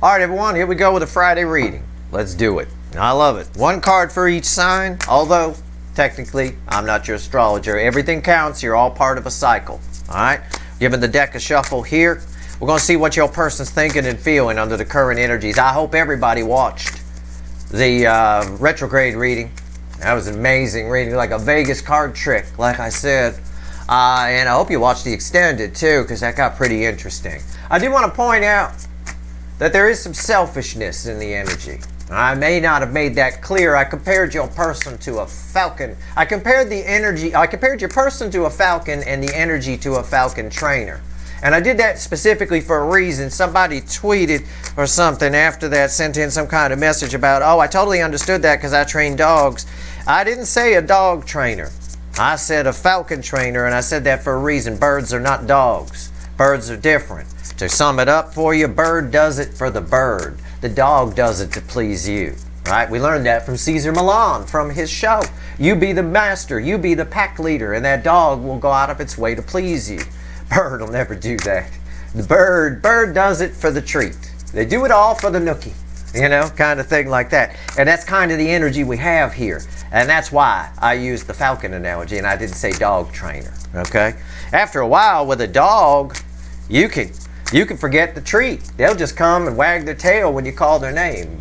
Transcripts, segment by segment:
All right, everyone, here we go with a Friday reading. Let's do it. I love it. One card for each sign, although technically I'm not your astrologer. Everything counts. You're all part of a cycle. All right? Giving the deck a shuffle here. We're going to see what your person's thinking and feeling under the current energies. I hope everybody watched the retrograde reading. That was an amazing reading, like a Vegas card trick, like I said. And I hope you watched the extended too, because that got pretty interesting. I do want to point out that there is some selfishness in the energy. I may not have made that clear. I compared your person to a falcon. I compared your person to a falcon and the energy to a falcon trainer. And I did that specifically for a reason. Somebody tweeted or something after that, sent in some kind of message about, oh, I totally understood that because I train dogs. I didn't say a dog trainer. I said a falcon trainer, and I said that for a reason. Birds are not dogs. Birds are different. To sum it up for you, bird does it for the bird. The dog does it to please you. Right? We learned that from Caesar Milan, from his show. You be the master, you be the pack leader, and that dog will go out of its way to please you. Bird will never do that. The bird does it for the treat. They do it all for the nookie. You know, kind of thing like that. And that's kind of the energy we have here. And that's why I used the falcon analogy and I didn't say dog trainer. Okay? After a while with a dog, you can forget the treat. They'll just come and wag their tail when you call their name.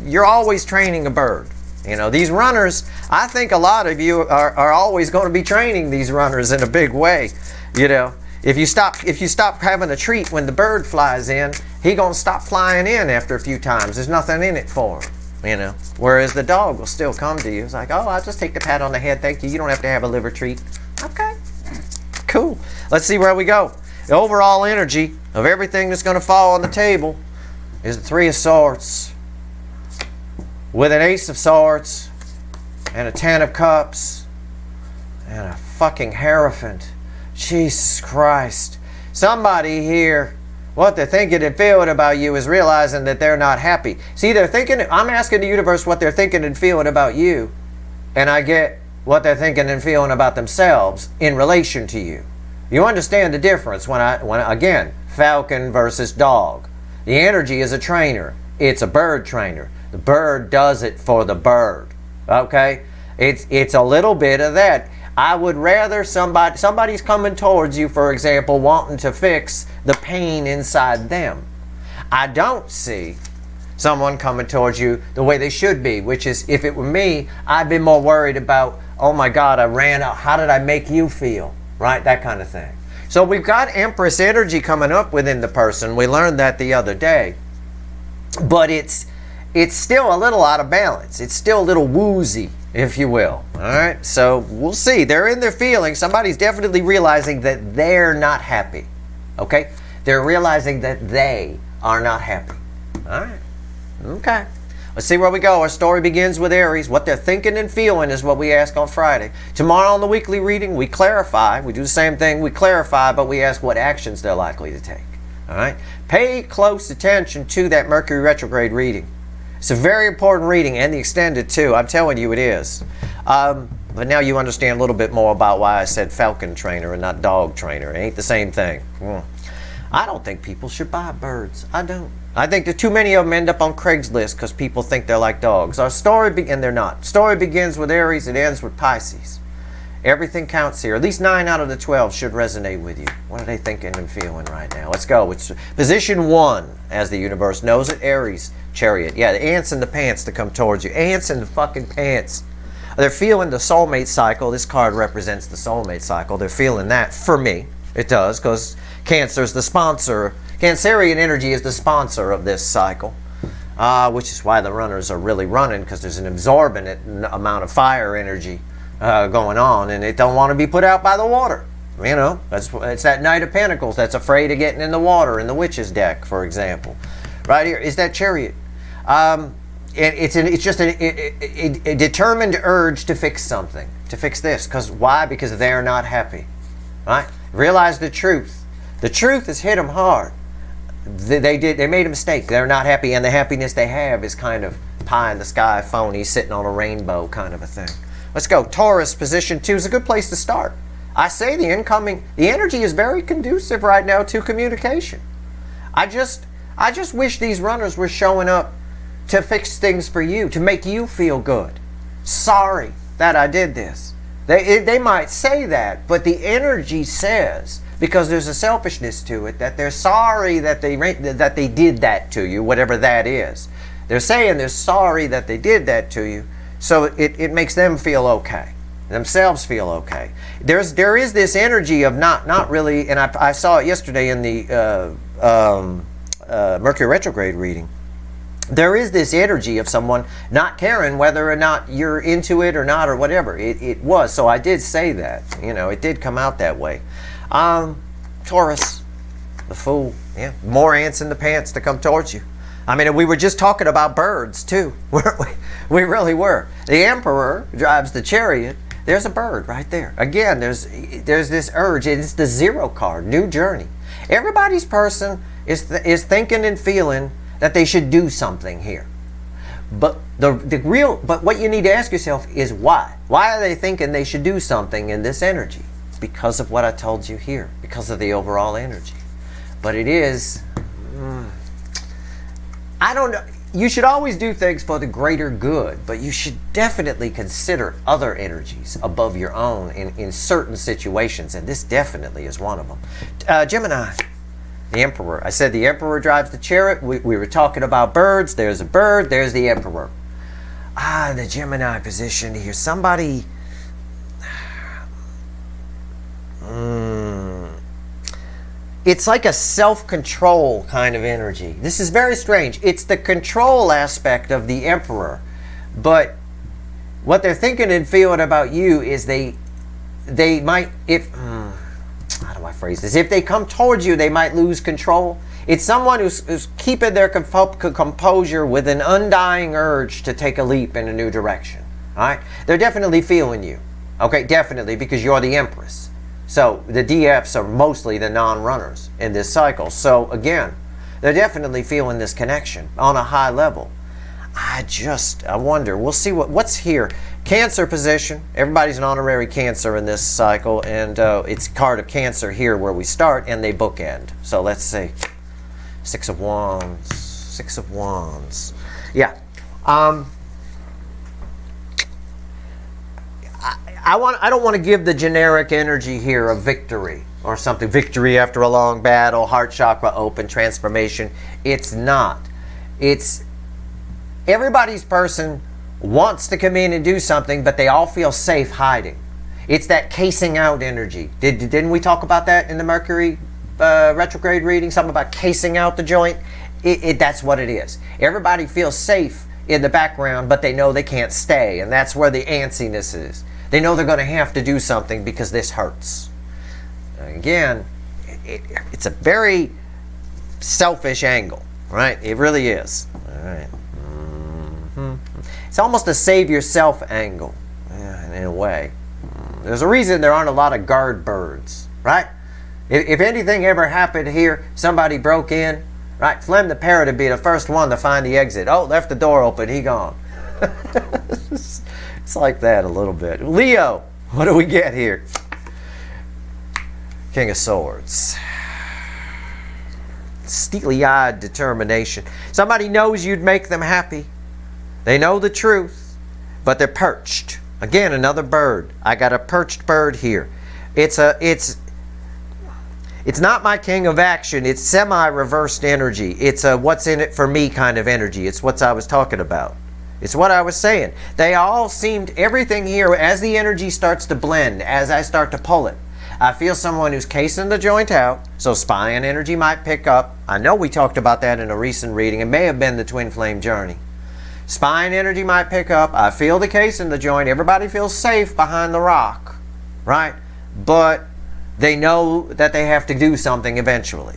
You're always training a bird. You know, these runners, I think a lot of you are always going to be training these runners in a big way. You know, if you stop having a treat when the bird flies in, he going to stop flying in after a few times. There's nothing in it for him. You know, whereas the dog will still come to you. It's like, oh, I'll just take the pat on the head. Thank you. You don't have to have a liver treat. Okay. Cool. Let's see where we go. The overall energy of everything that's going to fall on the table is the Three of Swords with an Ace of Swords and a Ten of Cups and a fucking Hierophant. Jesus Christ. Somebody here, what they're thinking and feeling about you is realizing that they're not happy. See, they're thinking, I'm asking the universe what they're thinking and feeling about you, and I get what they're thinking and feeling about themselves in relation to you. You understand the difference when again, falcon versus dog. The energy is a trainer. It's a bird trainer. The bird does it for the bird. Okay? It's a little bit of that. I would rather somebody's coming towards you, for example, wanting to fix the pain inside them. I don't see someone coming towards you the way they should be, which is, if it were me, I'd be more worried about, oh my God, I ran out. How did I make you feel? Right? That kind of thing. So we've got Empress energy coming up within the person. We learned that the other day. But it's still a little out of balance. It's still a little woozy, if you will. All right? So we'll see. They're in their feelings. Somebody's definitely realizing that they're not happy. Okay? They're realizing that they are not happy. All right? Okay. Let's see where we go. Our story begins with Aries. What they're thinking and feeling is what we ask on Friday. Tomorrow on the weekly reading, we clarify. We do the same thing. We clarify, but we ask what actions they're likely to take. All right? Pay close attention to that Mercury retrograde reading. It's a very important reading, and the extended too. I'm telling you it is. But now you understand a little bit more about why I said falcon trainer and not dog trainer. It ain't the same thing. I don't think people should buy birds. I don't. I think that too many of them end up on Craigslist because people think they're like dogs. Our story, and they're not. Story begins with Aries. It ends with Pisces. Everything counts here. At least 9 out of the 12 should resonate with you. What are they thinking and feeling right now? Let's go. It's position 1, as the universe knows it. Aries, Chariot. Yeah, the ants in the pants to come towards you. Ants in the fucking pants. They're feeling the soulmate cycle. This card represents the soulmate cycle. They're feeling that. For me, it does, because Cancer's the sponsor. Cancerian energy is the sponsor of this cycle, which is why the runners are really running, because there's an absorbent amount of fire energy going on, and it don't want to be put out by the water. You know, it's that Knight of Pentacles that's afraid of getting in the water in the Witch's deck, for example. Right here is that Chariot. It's just a determined urge to fix something, to fix this. Why? Because they're not happy. Right? Realize the truth. The truth has hit them hard. They made a mistake. They're not happy, and the happiness they have is kind of pie in the sky, phony, sitting on a rainbow kind of a thing. Let's go. Taurus, position 2 is a good place to start. I say the energy is very conducive right now to communication. I I just wish these runners were showing up to fix things for you, to make you feel good. Sorry that I did this. They might say that, but the energy says, because there's a selfishness to it, that they're sorry that they did that to you, whatever that is. They're saying they're sorry that they did that to you, so it makes them feel okay, themselves feel okay. There is this energy of not really, and I saw it yesterday in the Mercury retrograde reading. There is this energy of someone not caring whether or not you're into it or not or whatever. It was. So I did say that. You know, it did come out that way. Taurus, the Fool. Yeah, more ants in the pants to come towards you. I mean, we were just talking about birds too, weren't we? We really were. The Emperor drives the chariot. There's a bird right there. Again, there's this urge. It's the 0 card, new journey. Everybody's person is thinking and feeling that they should do something here. But but what you need to ask yourself is why? Why are they thinking they should do something in this energy? Because of what I told you here, because of the overall energy. But it is, I don't know. You should always do things for the greater good, but you should definitely consider other energies above your own in certain situations, and this definitely is one of them. Gemini, the Emperor. I said the Emperor drives the chariot. We were talking about birds. There's a bird. There's the Emperor. The Gemini position here. Somebody... It's like a self-control kind of energy. This is very strange. It's the control aspect of the Emperor. But what they're thinking and feeling about you is they might, how do I phrase this? If they come towards you, they might lose control. It's someone who's keeping their composure with an undying urge to take a leap in a new direction. All right? They're definitely feeling you. Okay, definitely, because you're the Empress. So the DFs are mostly the non-runners in this cycle. So again, they're definitely feeling this connection on a high level. I wonder, we'll see what's here. Cancer position. Everybody's an honorary Cancer in this cycle, and it's card of Cancer here where we start, and they bookend. So let's see. 6 of Wands. 6 of Wands. Yeah. I don't want to give the generic energy here of victory or something. Victory after a long battle, heart chakra open, transformation. It's not. It's everybody's person wants to come in and do something, but they all feel safe hiding. It's that casing out energy. Didn't we talk about that in the Mercury retrograde reading? Something about casing out the joint? That's what it is. Everybody feels safe in the background, but they know they can't stay, and that's where the antsiness is. They know they're going to have to do something because this hurts. Again, it's a very selfish angle, right? It really is. All right. It's almost a save yourself angle, in a way. There's a reason there aren't a lot of guard birds, right? If anything ever happened here, somebody broke in, right? Flem the parrot would be the first one to find the exit. Oh, left the door open, he gone. It's like that a little bit. Leo, what do we get here? King of Swords. Steely-eyed determination. Somebody knows you'd make them happy. They know the truth, but they're perched. Again, another bird. I got a perched bird here. It's not my king of action. It's semi-reversed energy. It's a what's in it for me kind of energy. It's what I was talking about. It's what I was saying. They all seemed, everything here, as the energy starts to blend, as I start to pull it, I feel someone who's casing the joint out, so spying energy might pick up. I know we talked about that in a recent reading. It may have been the Twin Flame Journey. Spine energy might pick up. I feel the case in the joint. Everybody feels safe behind the rock, right? But they know that they have to do something eventually.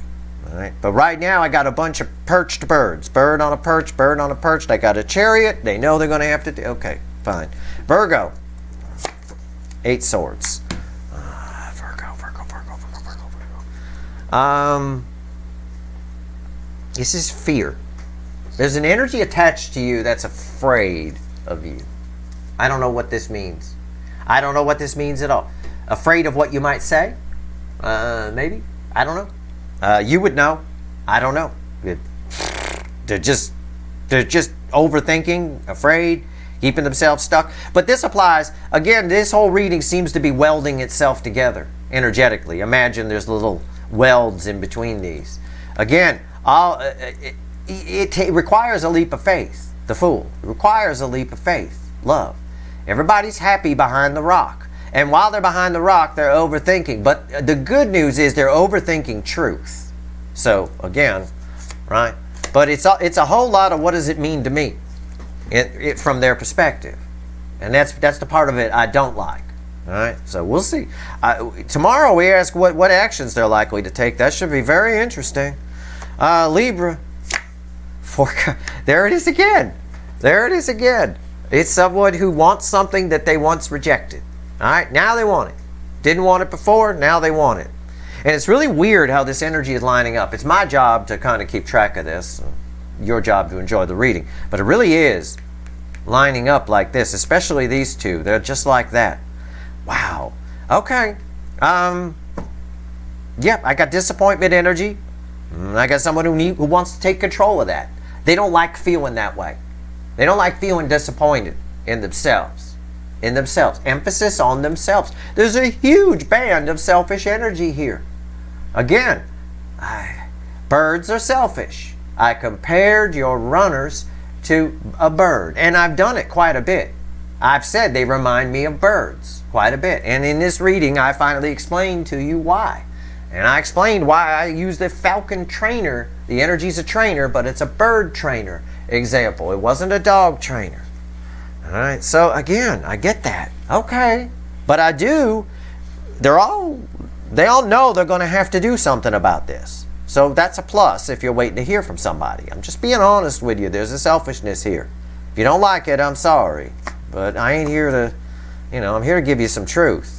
All right? But right now I got a bunch of perched birds. Bird on a perch, bird on a perch. I got a chariot. They know they're going to have to do. Okay, fine. Virgo. 8 swords. Virgo. This is fear. There's an energy attached to you that's afraid of you. I don't know what this means. I don't know what this means at all. Afraid of what you might say? Maybe. I don't know. You would know. I don't know. They're just overthinking, afraid, keeping themselves stuck. But this applies, again, this whole reading seems to be welding itself together energetically. Imagine there's little welds in between these. Again, it requires a leap of faith. The Fool. It requires a leap of faith. Love. Everybody's happy behind the rock. And while they're behind the rock, they're overthinking. But the good news is they're overthinking truth. So, again, right? But it's a whole lot of what does it mean to me from their perspective. And that's the part of it I don't like. All right? So we'll see. Tomorrow we ask what actions they're likely to take. That should be very interesting. Libra. There it is again. There it is again. It's someone who wants something that they once rejected. All right? Now they want it. Didn't want it before. Now they want it. And it's really weird how this energy is lining up. It's my job to kind of keep track of this. Your job to enjoy the reading. But it really is lining up like this, especially these two. They're just like that. Wow. Okay. Yep, I got disappointment energy. I got someone who wants to take control of that. They don't like feeling that way. They don't like feeling disappointed in themselves. In themselves. Emphasis on themselves. There's a huge band of selfish energy here. Again, birds are selfish. I compared your runners to a bird, and I've done it quite a bit. I've said they remind me of birds quite a bit. And in this reading, I finally explained to you why. And I explained why I use the falcon trainer. The energy's a trainer, but it's a bird trainer example. It wasn't a dog trainer. All right, so again, I get that. Okay, but I do. They all know they're going to have to do something about this. So that's a plus if you're waiting to hear from somebody. I'm just being honest with you. There's a selfishness here. If you don't like it, I'm sorry. But I ain't here to, I'm here to give you some truth.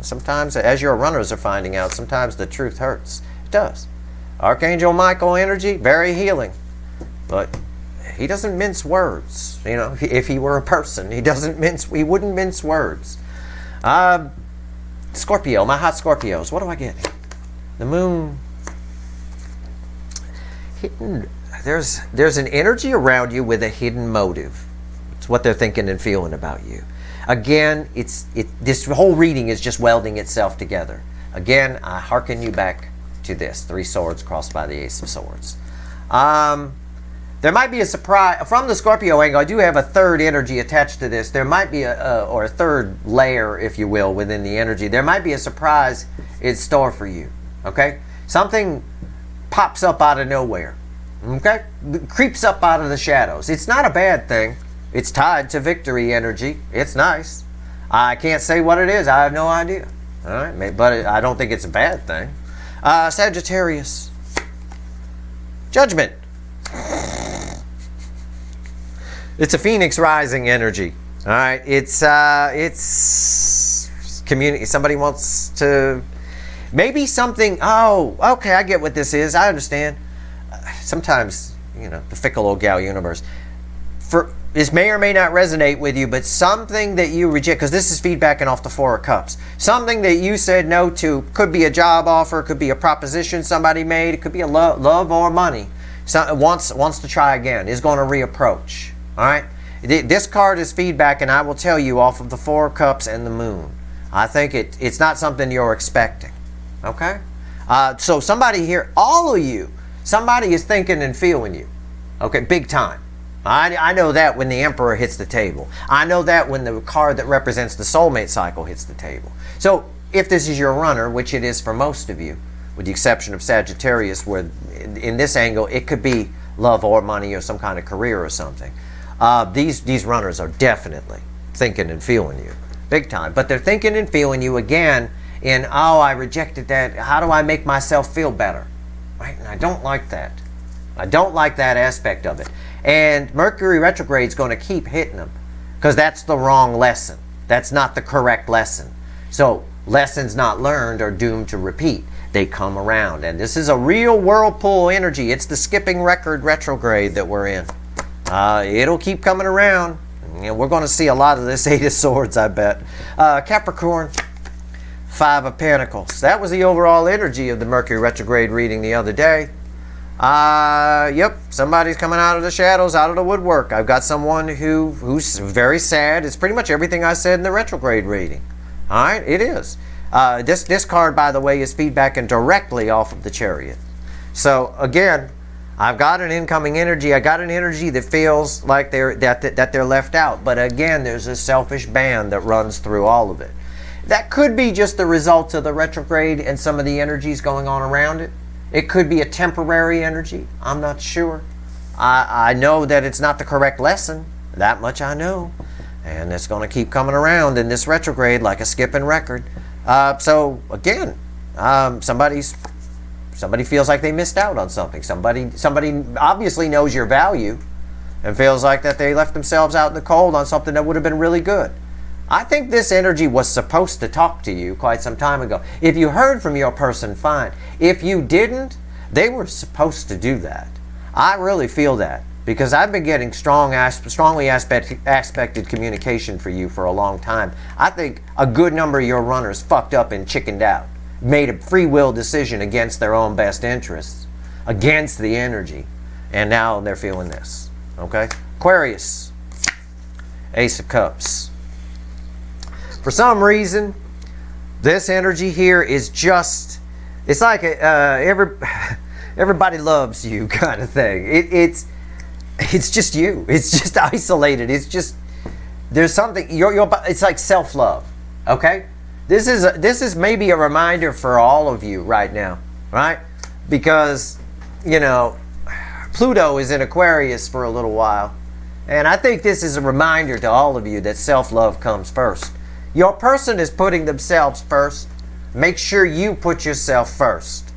Sometimes, as your runners are finding out, sometimes the truth hurts. It does. Archangel Michael energy, very healing. But he doesn't mince words. If he were a person, he wouldn't mince words. Scorpio, my hot Scorpios. What do I get? The moon. Hidden. There's an energy around you with a hidden motive. It's what they're thinking and feeling about you. Again, this whole reading is just welding itself together. Again, I hearken you back to this. 3 swords crossed by the Ace of Swords. There might be a surprise. From the Scorpio angle, I do have a third energy attached to this. There might be a third layer, if you will, within the energy. There might be a surprise in store for you. Okay? Something pops up out of nowhere. Okay? Creeps up out of the shadows. It's not a bad thing. It's tied to victory energy. It's nice. I can't say what it is. I have no idea. All right? But I don't think it's a bad thing. Sagittarius. Judgment. It's a Phoenix rising energy. All right, it's community. Somebody wants to, maybe something. Oh, okay, I get what this is. I understand. Sometimes, the fickle old gal universe. This may or may not resonate with you, but something that you reject, because this is feedbacking off the 4 of Cups. Something that you said no to, could be a job offer, could be a proposition somebody made, it could be a love or money. Wants to try again, is going to reapproach. All right? This card is feedback, and I will tell you off of the 4 of Cups and the Moon. I think it's not something you're expecting. Okay? So somebody here, all of you, somebody is thinking and feeling you. Okay? Big time. I know that when the Emperor hits the table. I know that when the card that represents the soulmate cycle hits the table. So if this is your runner, which it is for most of you, with the exception of Sagittarius, where in this angle it could be love or money or some kind of career or something. These runners are definitely thinking and feeling you. Big time. But they're thinking and feeling you again in, oh, I rejected that. How do I make myself feel better? Right? And I don't like that. I don't like that aspect of it. And Mercury retrograde is going to keep hitting them because that's the wrong lesson. That's not the correct lesson. So lessons not learned are doomed to repeat. They come around. And this is a real whirlpool energy. It's the skipping record retrograde that we're in. It'll keep coming around. And we're going to see a lot of this 8 of Swords, I bet. Capricorn, 5 of Pentacles. That was the overall energy of the Mercury retrograde reading the other day. Yep, somebody's coming out of the shadows, out of the woodwork. I've got someone who's very sad. It's pretty much everything I said in the retrograde reading. All right, it is. This card, by the way, is feedbacking directly off of the Chariot. So again, I've got an incoming energy. I got an energy that feels like they're left out. But again, there's a selfish band that runs through all of it. That could be just the result of the retrograde and some of the energies going on around it. It could be a temporary energy. I'm not sure. I know that it's not the correct lesson. That much I know. And it's going to keep coming around in this retrograde like a skipping record. So again, somebody feels like they missed out on something. Somebody obviously knows your value and feels like that they left themselves out in the cold on something that would have been really good. I think this energy was supposed to talk to you quite some time ago. If you heard from your person, fine. If you didn't, they were supposed to do that. I really feel that because I've been getting strongly aspected communication for you for a long time. I think a good number of your runners fucked up and chickened out, made a free will decision against their own best interests, against the energy, and now they're feeling this. Okay? Aquarius, Ace of Cups. For some reason, this energy here is just, it's like everybody loves you kind of thing. It's just you. It's just isolated. It's just, there's something, it's like self-love, okay? This is maybe a reminder for all of you right now, right? Because, you know, Pluto is in Aquarius for a little while. And I think this is a reminder to all of you that self-love comes first. Your person is putting themselves first. Make sure you put yourself first.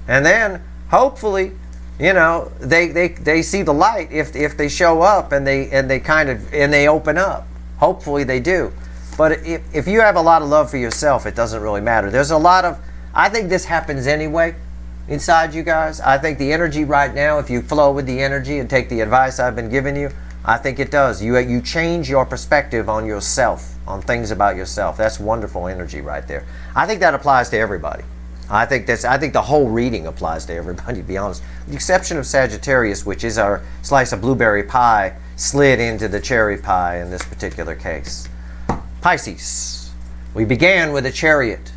And then, hopefully, you know, they see the light if they show up and they open up. Hopefully they do. But if you have a lot of love for yourself, it doesn't really matter. There's a lot of, I think this happens anyway inside you guys. I think the energy right now, if you flow with the energy and take the advice I've been giving you, I think it does. You change your perspective on yourself, on things about yourself. That's wonderful energy right there. I think that applies to everybody. I think the whole reading applies to everybody, to be honest. With the exception of Sagittarius, which is our slice of blueberry pie slid into the cherry pie in this particular case. Pisces. We began with a Chariot.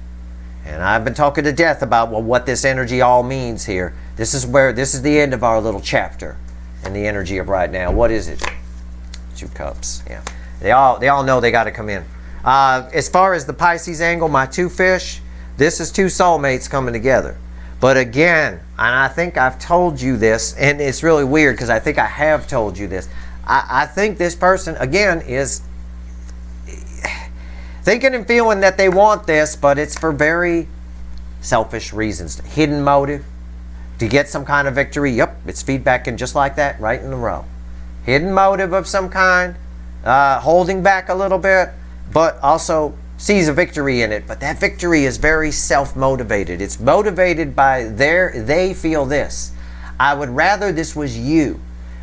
And I've been talking to death about what this energy all means here. This is the end of our little chapter in the energy of right now. What is it? 2 cups. Yeah. They all know they got to come in. As far as the Pisces angle, my 2 fish, this is 2 soulmates coming together. But again, and I think I've told you this, and it's really weird because I think I have told you this. I think this person, again, is thinking and feeling that they want this, but it's for very selfish reasons. Hidden motive to get some kind of victory. Yep, it's feedbacking just like that, right in a row. Hidden motive of some kind, holding back a little bit, but also sees a victory in it. But that victory is very self-motivated. It's motivated by they feel this. I would rather this was you.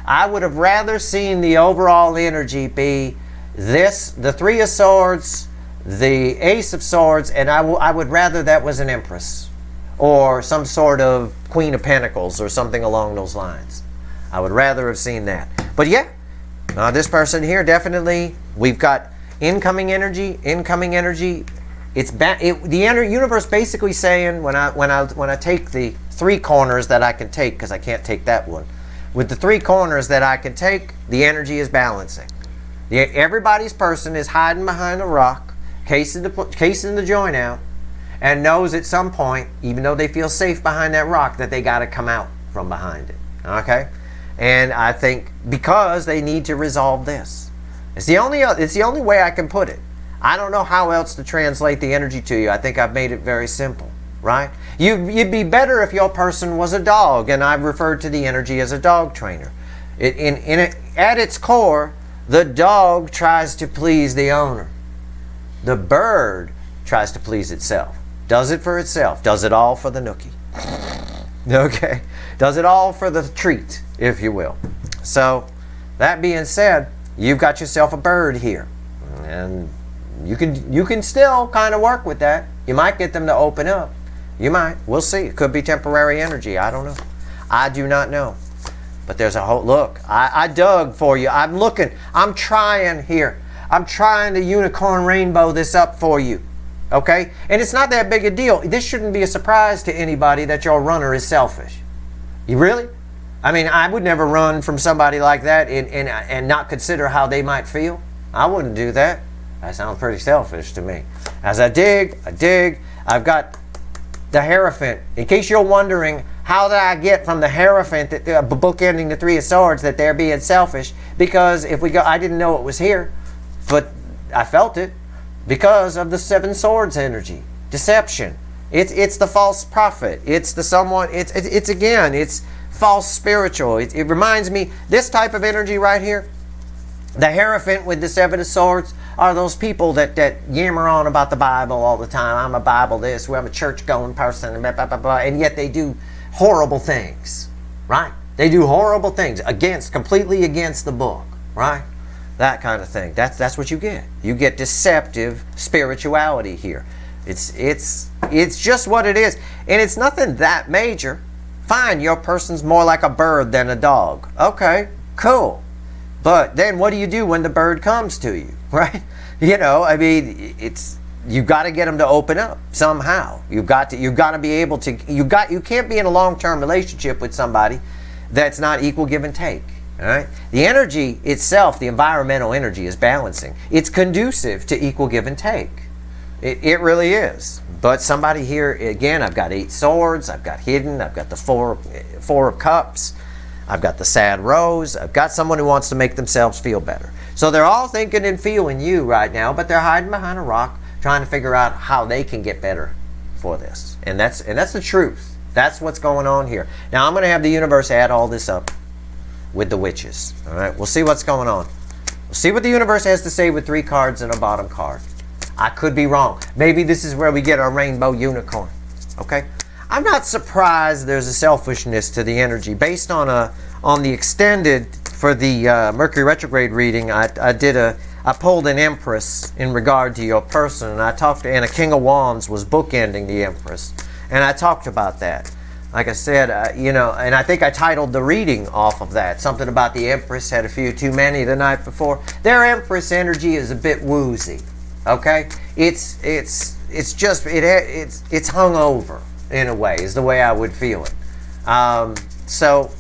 I would have rather seen the overall energy be this, the 3 of Swords, the Ace of Swords, and I would rather that was an Empress or some sort of Queen of Pentacles or something along those lines. I would rather have seen that. But yeah, this person here, definitely, we've got incoming energy. It's the universe basically saying when I take the 3 corners that I can take, because I can't take that one, with the 3 corners that I can take, the energy is balancing. Everybody's person is hiding behind a rock, casing the joint out, and knows at some point, even though they feel safe behind that rock, that they got to come out from behind it. Okay? And I think because they need to resolve this. It's the only way I can put it. I don't know how else to translate the energy to you. I think I've made it very simple, right? You'd be better if your person was a dog, and I've referred to the energy as a dog trainer. At its core, the dog tries to please the owner. The bird tries to please itself. Does it for itself. Does it all for the nookie. Okay? Does it all for the treat, if you will. So, that being said, you've got yourself a bird here. And you can still kind of work with that. You might get them to open up. You might. We'll see. It could be temporary energy. I don't know. I do not know. But there's a whole, look, I dug for you. I'm looking. I'm trying here. I'm trying to unicorn rainbow this up for you. Okay? And it's not that big a deal. This shouldn't be a surprise to anybody that your runner is selfish. You really? I mean, I would never run from somebody like that and not consider how they might feel. I wouldn't do that. That sounds pretty selfish to me. As I dig, I've got the Hierophant. In case you're wondering, how did I get from the Hierophant, book ending the Three of Swords, that they're being selfish? Because if we go, I didn't know it was here, but I felt it because of the Seven Swords energy. Deception. It's the false prophet. It's the someone, it's again, it's false spiritual. It reminds me, this type of energy right here, the Hierophant with the Seven of Swords, are those people that yammer on about the Bible all the time. I'm a Bible this, I'm a church-going person, blah, blah, blah, blah, and yet they do horrible things, right? They do horrible things completely against the book, right? That kind of thing. That's what you get. You get deceptive spirituality here. It's just what it is, and it's nothing that major. Fine, your person's more like a bird than a dog. Okay, cool. But then what do you do when the bird comes to you, right? You know, I mean, you got to get them to open up somehow. You got to be able to. You can't be in a long-term relationship with somebody that's not equal give and take. All right. The energy itself, the environmental energy, is balancing. It's conducive to equal give and take. It really is. But somebody here again, I've got 8 swords. I've got hidden. I've got the four of cups. I've got the sad rose. I've got someone who wants to make themselves feel better. So they're all thinking and feeling you right now, but they're hiding behind a rock trying to figure out how they can get better for this. And that's the truth. That's what's going on here. Now I'm going to have the universe add all this up with the witches. All right, we'll see what's going on. We'll see what the universe has to say with 3 cards and a bottom card. I could be wrong. Maybe this is where we get our rainbow unicorn. Okay? I'm not surprised there's a selfishness to the energy. Based on the extended, for the Mercury retrograde reading, I pulled an Empress in regard to your person, and and a King of Wands was bookending the Empress, and I talked about that. Like I said, and I think I titled the reading off of that. Something about the Empress had a few too many the night before. Their Empress energy is a bit woozy. Okay, it's hungover in a way, is the way I would feel it. So,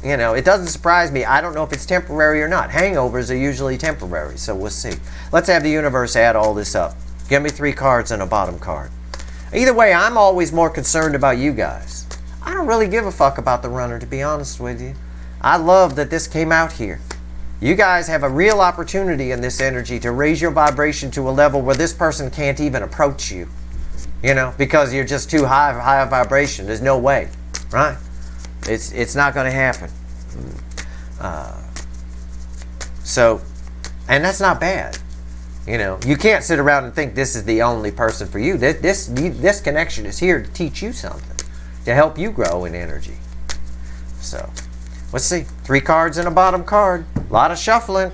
it doesn't surprise me. I don't know if it's temporary or not. Hangovers are usually temporary, so we'll see. Let's have the universe add all this up. Give me 3 cards and a bottom card. Either way, I'm always more concerned about you guys. I don't really give a fuck about the runner, to be honest with you. I love that this came out here. You guys have a real opportunity in this energy to raise your vibration to a level where this person can't even approach you. Because you're just too high of vibration. There's no way, right? It's not going to happen. And that's not bad. You can't sit around and think this is the only person for you. This connection is here to teach you something, to help you grow in energy. So, let's see. 3 cards and a bottom card. A lot of shuffling.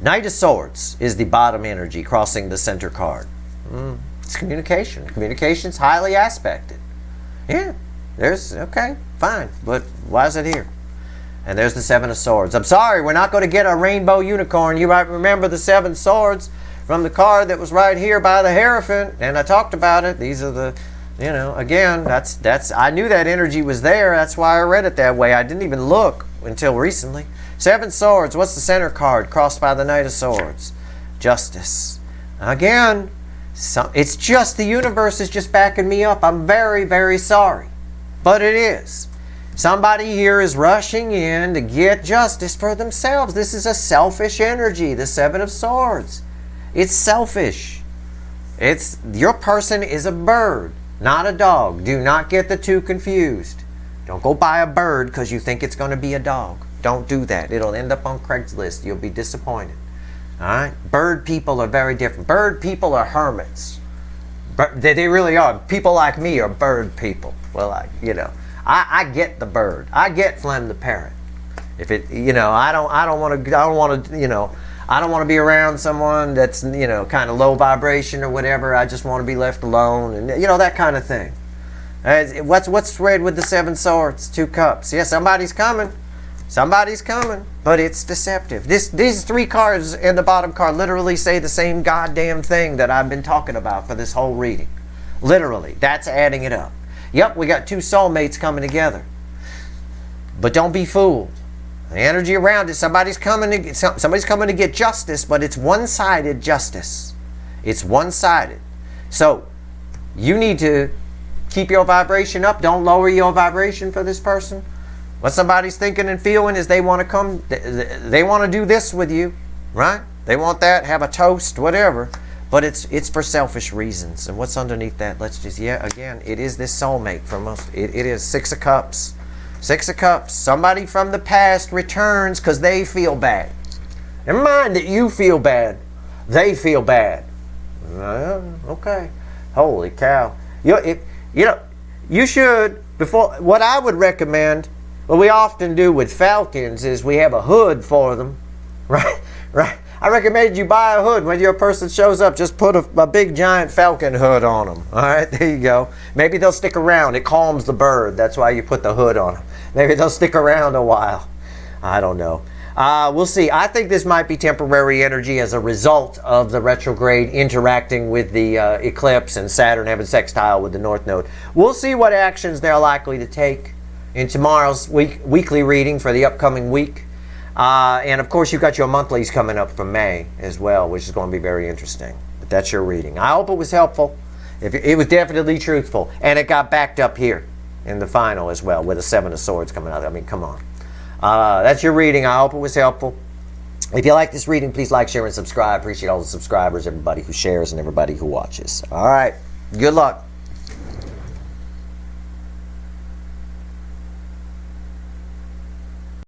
Knight of Swords is the bottom energy crossing the center card. It's communication. Communication's highly aspected. Yeah. Okay, fine. But why is it here? And there's the 7 of Swords. I'm sorry, we're not going to get a rainbow unicorn. You might remember the 7 swords from the card that was right here by the Hierophant. And I talked about it. These are the, again, that's I knew that energy was there. That's why I read it that way. I didn't even look until recently. 7 swords. What's the center card crossed by the Knight of Swords? Justice. Again, it's just the universe is just backing me up. I'm very, very sorry. But it is. Somebody here is rushing in to get justice for themselves. This is a selfish energy, the 7 of Swords. It's selfish. Your person is a bird, not a dog. Do not get the two confused. Don't go buy a bird because you think it's going to be a dog. Don't do that. It'll end up on Craigslist. You'll be disappointed. All right? Bird people are very different. Bird people are hermits. They really are. People like me are bird people. Well, I get the bird. I get Flem the parrot. If it, I don't want to be around someone that's, kind of low vibration or whatever. I just want to be left alone, and that kind of thing. What's read with the 7 swords? 2 cups. Yeah, somebody's coming. Somebody's coming, but it's deceptive. These 3 cards in the bottom card literally say the same goddamn thing that I've been talking about for this whole reading. Literally, that's adding it up. Yep, we got 2 soulmates coming together. But don't be fooled. The energy around it, somebody's coming to get justice, but it's one-sided justice. It's one-sided. So, you need to keep your vibration up. Don't lower your vibration for this person. What somebody's thinking and feeling is they want to come, they want to do this with you, right? They want that, have a toast, whatever. But it's for selfish reasons. And what's underneath that? Let's just, again, it is this soulmate from us. It is 6 of Cups. 6 of Cups. Somebody from the past returns because they feel bad. Never mind that you feel bad. They feel bad. Okay. Holy cow. You should, before, what I would recommend, what we often do with falcons is we have a hood for them, right? Right. I recommend you buy a hood. When your person shows up, just put a big giant falcon hood on them. All right, there you go. Maybe they'll stick around. It calms the bird. That's why you put the hood on them. Maybe they'll stick around a while. I don't know. We'll see. I think this might be temporary energy as a result of the retrograde interacting with the eclipse and Saturn having sextile with the North Node. We'll see what actions they're likely to take in tomorrow's weekly reading for the upcoming week. And of course, you've got your monthlies coming up from May as well, which is going to be very interesting. But that's your reading. I hope it was helpful. It was definitely truthful. And it got backed up here in the final as well with a 7 of Swords coming out. I mean, come on. That's your reading. I hope it was helpful. If you like this reading, please like, share, and subscribe. Appreciate all the subscribers, everybody who shares, and everybody who watches. All right. Good luck.